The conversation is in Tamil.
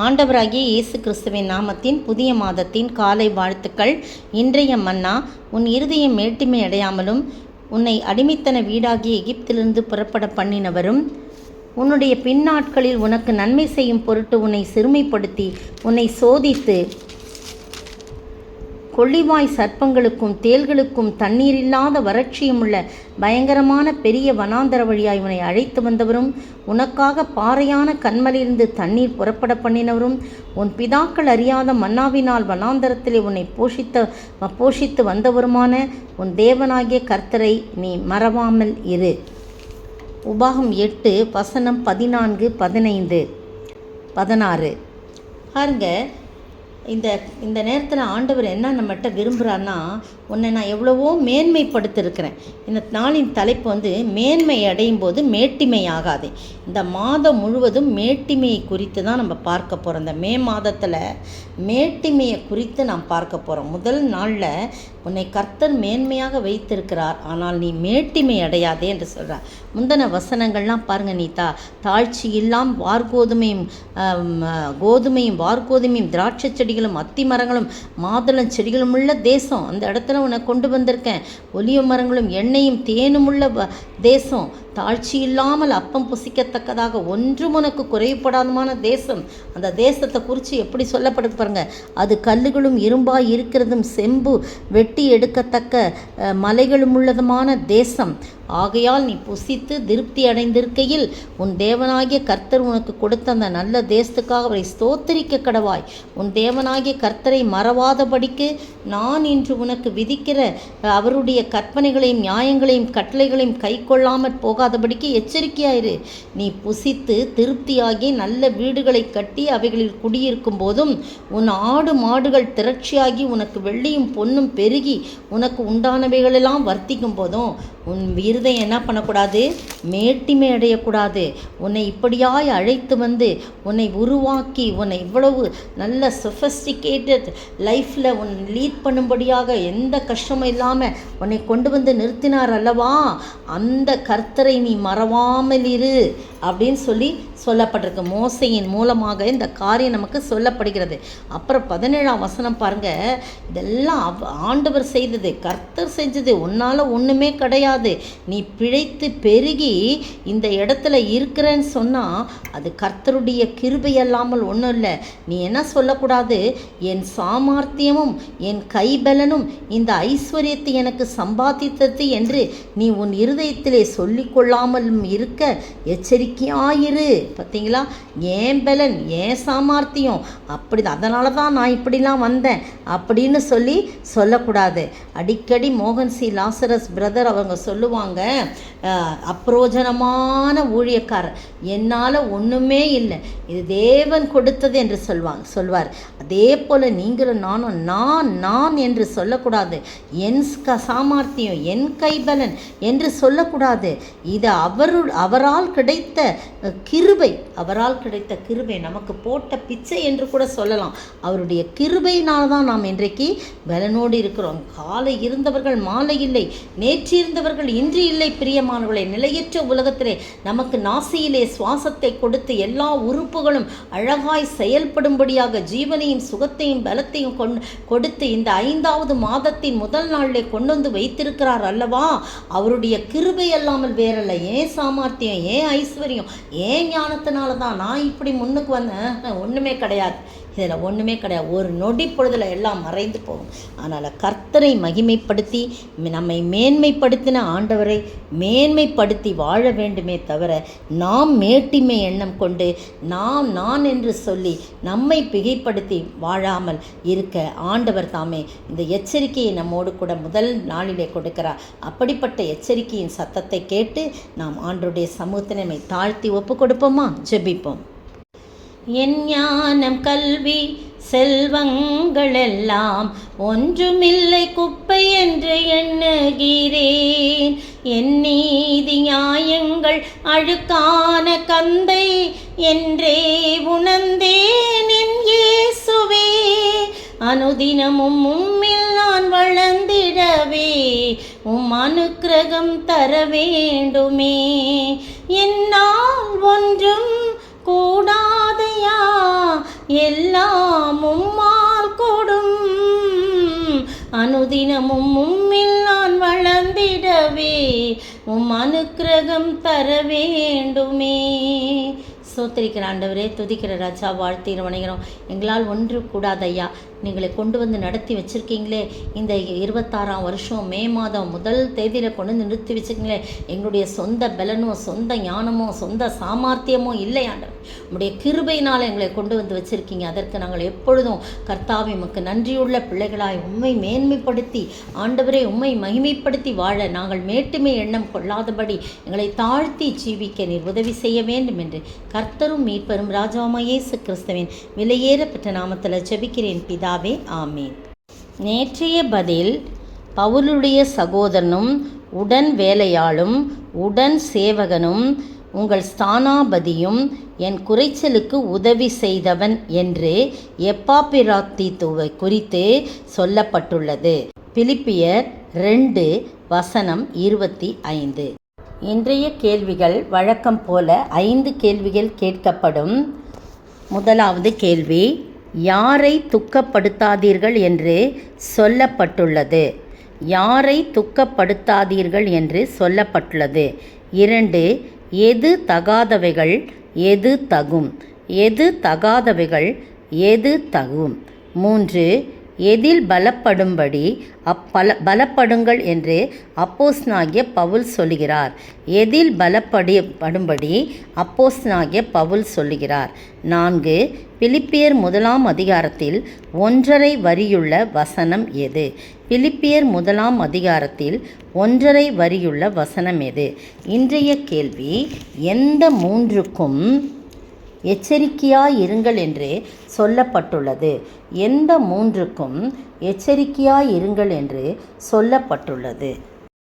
ஆண்டவராகிய இயேசு கிறிஸ்துவின் நாமத்தின் புதிய மாதத்தின் காலை வாழ்த்துக்கள். இன்றைய மன்னா, உன் இருதயம் மேட்டிமை அடையாமலும் உன்னை அடிமைத்தன வீடாகிய எகிப்திலிருந்து புறப்பட பண்ணினவரும் உன்னுடைய பின்னாட்களில் உனக்கு நன்மை செய்யும் பொருட்டு உன்னை சிறுமைப்படுத்தி உன்னை சோதித்து கொள்ளிவாய் சர்ப்பங்களுக்கும் தேள்களுக்கும் தண்ணீரில்லாத வறட்சியும் உள்ள பயங்கரமான பெரிய வனாந்தர வழியாய் உன்னை அழைத்து வந்தவரும் உனக்காக பாறையான கண்மலிருந்து தண்ணீர் புறப்பட பண்ணினவரும் உன் பிதாக்கள் அறியாத மன்னாவினால் வனாந்தரத்திலே உன்னை போஷித்து வந்தவருமான உன் தேவனாகிய கர்த்தரை நீ மறவாமல் இரு. உபாகம் 8 வசனம் 14, 15, 16. பாருங்க, இந்த நேரத்தில் ஆண்டவர் என்ன நம்மகிட்ட விரும்புகிறான்னா, உன்னை நான் எவ்வளவோ மேன்மைப்படுத்திருக்கிறேன். இந்த நாளின் தலைப்பு மேன்மை அடையும் போது மேட்டிமை ஆகாது. இந்த மாதம் முழுவதும் மேட்டிமையை குறித்து தான் நம்ம பார்க்க போகிறோம். இந்த மே மாதத்தில் மேட்டிமையை குறித்து நாம் பார்க்க போகிறோம். முதல் நாளில் உன்னை கர்த்தர் மேன்மையாக வைத்திருக்கிறார், ஆனால் நீ மேட்டிமை அடையாதே என்று சொல்கிறார். முந்தின வசனங்கள்லாம் பாருங்கள். நீ தாழ்ச்சி இல்லாம் கோதுமையும் வார்கோதுமையும் திராட்சை செடிகளும் அத்தி மரங்களும் மாதுளம் செடிகளும் உள்ள தேசம், அந்த இடத்துல உன்னை கொண்டு வந்திருக்கேன். ஒலிவ மரங்களும் எண்ணெயும் தேனும் உள்ள தேசம், தாழ்ச்சி இல்லாமல் அப்பம் புசிக்கத்தக்கதாக ஒன்றும் உனக்கு குறைவுபடாதமான தேசம். அந்த தேசத்தை குறித்து எப்படி சொல்லப்படுது பாருங்க. அது கல்லுகளும் இரும்பாய் இருக்கிறதும் செம்பு வெட்டி எடுக்கத்தக்க மலைகளும் உள்ளதுமான தேசம். ஆகையால் நீ புசித்து திருப்தி அடைந்திருக்கையில் உன் தேவனாகிய கர்த்தர் உனக்கு கொடுத்த அந்த நல்ல தேசத்துக்காக அவரை ஸ்தோத்திரிக்க கடவாய். உன் தேவனாகிய கர்த்தரை மறவாதபடிக்கு நான் இன்று உனக்கு விதிக்கிற அவருடைய கற்பனைகளையும் நியாயங்களையும் கட்டளைகளையும் கை கொள்ளாமற் போகாதபடிக்கு எச்சரிக்கையாயிரு. நீ புசித்து திருப்தியாகி நல்ல வீடுகளை கட்டி அவைகளில் குடியிருக்கும் போதும் உன் ஆடு மாடுகள் திரட்சியாகி உனக்கு வெள்ளியும் பொன்னும் பெருகி உனக்கு உண்டானவைகளெல்லாம் வர்த்திக்கும் போதும் உன் இருதயம் என்ன பண்ணக்கூடாது? மேட்டிமை அடையக்கூடாது. உன்னை இப்படியாய் அழைத்து வந்து உன்னை உருவாக்கி உன்னை இவ்வளவு நல்ல சொஃபஸ்டிகேட்டட் லைஃப்பில் உன் லீட் பண்ணும்படியாக எந்த கஷ்டமும் இல்லாமல் உன்னை கொண்டு வந்து நிறுத்தினார் அல்லவா, அந்த கர்த்தரை நீ மறவாமல் இரு அப்படின்னு சொல்லப்பட்டிருக்கு. மோசையின் மூலமாக இந்த காரியம் நமக்கு சொல்லப்படுகிறது. அப்புறம் 17ஆம் வசனம் பாருங்க. இதெல்லாம் ஆண்டவர் செய்தது, கர்த்தர் செஞ்சது, உன்னால் ஒன்றுமே கிடையாது. நீ பிழைத்து பெருகி இந்த இடத்துல இருக்கிறேன்னு சொன்னால் அது கர்த்தருடைய கிருபை அல்லாமல் ஒன்றும் இல்லை. நீ என்ன சொல்லக்கூடாது? என் சாமர்த்தியமும் என் கைபலனும் இந்த ஐஸ்வர்யத்தை எனக்கு சம்பாதித்தது என்று நீ உன் இருதயத்திலே சொல்லிக்கொள்ளாமலும் இருக்க எச்சரிக்கையாயிரு. பார்த்தீங்களா? ஏன் பலன், ஏன் சாமர்த்தியம் அப்படி, அதனால தான் நான் இப்படிலாம் வந்தேன் அப்படின்னு சொல்லக்கூடாது. அடிக்கடி மோகன் சி லாசரஸ் பிரதர் அவங்க சொல்லுவாங்க, அப்பிரோஜனமான ஊழியக்காரர், என்னால் ஒன்றுமே இல்லை, இது தேவன் கொடுத்தது என்று சொல்வார். அதே போல் நீங்களும் நானும் நான் என்று சொல்லக்கூடாது. என் சாமர்த்தியம் என் கைபலன் என்று சொல்லக்கூடாது. இது அவரால் கிடைத்த கிருபை, நமக்கு போட்ட பிச்சை என்று கூட சொல்லலாம். அவருடைய கிருபையினால் தான் நாம் இன்றைக்கு பலனோடு இருக்கிறோம். காலை இருந்தவர்கள் மாலை இல்லை, நேற்று இருந்தவர்கள் இன்று இல்லை. பிரியமானவர்களே, நிலையற்ற உலகத்திலே நமக்கு நாசியிலே சுவாசத்தை கொடுத்து எல்லா உறுப்புகளும் அழகாய் செயல்படும்படியாக ஜீவனையும் சுகத்தையும் பலத்தையும் கொடுத்து இந்த 5வது மாதத்தின் முதல் நாளிலே கொண்டு வந்து வைத்திருக்கிறார் அல்லவா. அவருடைய கிருபை அல்லாமல் வேறல்ல. ஏன் சாமர்த்தியம், ஏன் ஐஸ்வர்யம், ஏன் ஞானத்தினால தான் நான் இப்படி முன்னுக்கு வந்தேன்? ஒன்றுமே கிடையாது. இதில் ஒன்றுமே கிடையாது. ஒரு நொடி பொழுதில் எல்லாம் மறைந்து போகும். அதனால் கர்த்தரை மகிமைப்படுத்தி நம்மை மேன்மைப்படுத்தின ஆண்டவரை மேன்மைப்படுத்தி வாழ வேண்டுமே தவிர நாம் மேட்டிமை எண்ணம் கொண்டு நான் என்று சொல்லி நம்மை பிகைப்படுத்தி வாழாமல் இருக்க ஆண்டவர் தாமே இந்த எச்சரிக்கையை நம்மோடு கூட முதல் நாளிலே கொடுக்கிறார். அப்படிப்பட்ட எச்சரிக்கையின் சத்தத்தை கேட்டு நாம் ஆண்டவருடைய சமூகத்தை நம்மை தாழ்த்தி ஒப்பு கொடுப்போமா? ஜெபிப்போம். என் ஞானம் கல்வி செல்வங்களெல்லாம் ஒன்றுமில்லை குப்பை என்று எண்ணுகிறேன். என் நீதி நியாயங்கள் அழுக்கான கந்தை என்றே உணர்ந்தேன் என் இயேசுவே. அனுதினமும் உம்மில் நான் வளர்ந்திடவே உம் அனுக்கிரகம் தர வேண்டுமே. என்னால் ஒன்றும் கூடாதையா எல்லாம் உம்மால் கூடும். அனுதினமும் உம்மில் நான் வளர்ந்திடவே அனுக்கிரகம் தர வேண்டுமே. சோத்திரிக்கிற ஆண்டவரே, துதிக்கிற ராஜா, வாழ்த்தீர் வணங்குகிறோம். எங்களால் ஒன்று கூடாதையா, நீங்களை கொண்டு வந்து நடத்தி வச்சுருக்கீங்களே. இந்த 26ஆம் வருஷம் மே மாதம் முதல் தேதியில் கொண்டு வந்து நிறுத்தி வச்சுருக்கீங்களே. எங்களுடைய சொந்த பலனோ சொந்த ஞானமோ சொந்த சாமர்த்தியமோ இல்லை ஆண்டவர், உங்களுடைய கிருபையினால் எங்களை கொண்டு வந்து வச்சுருக்கீங்க. அதற்கு நாங்கள் எப்பொழுதும் கர்த்தாவே உமக்கு நன்றியுள்ள பிள்ளைகளாய் உம்மை மேன்மைப்படுத்தி ஆண்டவரே உம்மை மகிமைப்படுத்தி வாழ நாங்கள் மேட்டுமை எண்ணம் கொள்ளாதபடி எங்களை தாழ்த்தி ஜீவிக்க நீர் உதவி செய்ய வேண்டும் என்று கர்த்தரும் மீட்பரும் ராஜாவாகிய இயேசு கிறிஸ்துவின் விலையேறப்பட்ட நாமத்தில் ஜெபிக்கிறேன் பிதாவே, ஆமீன். நேற்றைய பதில்: பவுலுடைய சகோதரனும் உடன் வேலையாளும் உடன் சேவகனும் உங்கள் ஸ்தானாபதியும் என் குறைச்சலுக்கு உதவி செய்தவன் என்று எப்பாப்பிராத்தீத்துவை குறித்து சொல்லப்பட்டுள்ளது. பிலிப்பியர் 2:25. இன்றைய கேள்விகள் வழக்கம் போல 5 கேள்விகள் கேட்கப்படும். முதலாவது கேள்வி: யாரை துக்கப்படுத்தாதீர்கள் என்று சொல்லப்பட்டுள்ளது? யாரை துக்கப்படுத்தாதீர்கள் என்று சொல்லப்பட்டுள்ளது. 2. எது தகாதவைகள் எது தகும்? எது தகாதவைகள் எது தகும்? 3. எதில் பலப்படும்படி பலப்படுங்கள் என்று அப்போஸ்தலனாகிய பவுல் சொல்லுகிறார்? எதில் பலப்படும்படி அப்போஸ்தலனாகிய பவுல் சொல்லுகிறார்? 4. பிலிப்பியர் 1ஆம் அதிகாரத்தில் 1.5 வரியுள்ள வசனம் எது? பிலிப்பியர் 1ஆம் அதிகாரத்தில் 1.5 வரியுள்ள வசனம் எது? இன்றைய கேள்வி: எந்த 3க்கும் எச்சரிக்கையாயிருங்கள் என்று சொல்லப்பட்டுள்ளது? எந்த 3க்கும் எச்சரிக்கையாயிருங்கள் என்று சொல்லப்பட்டுள்ளது?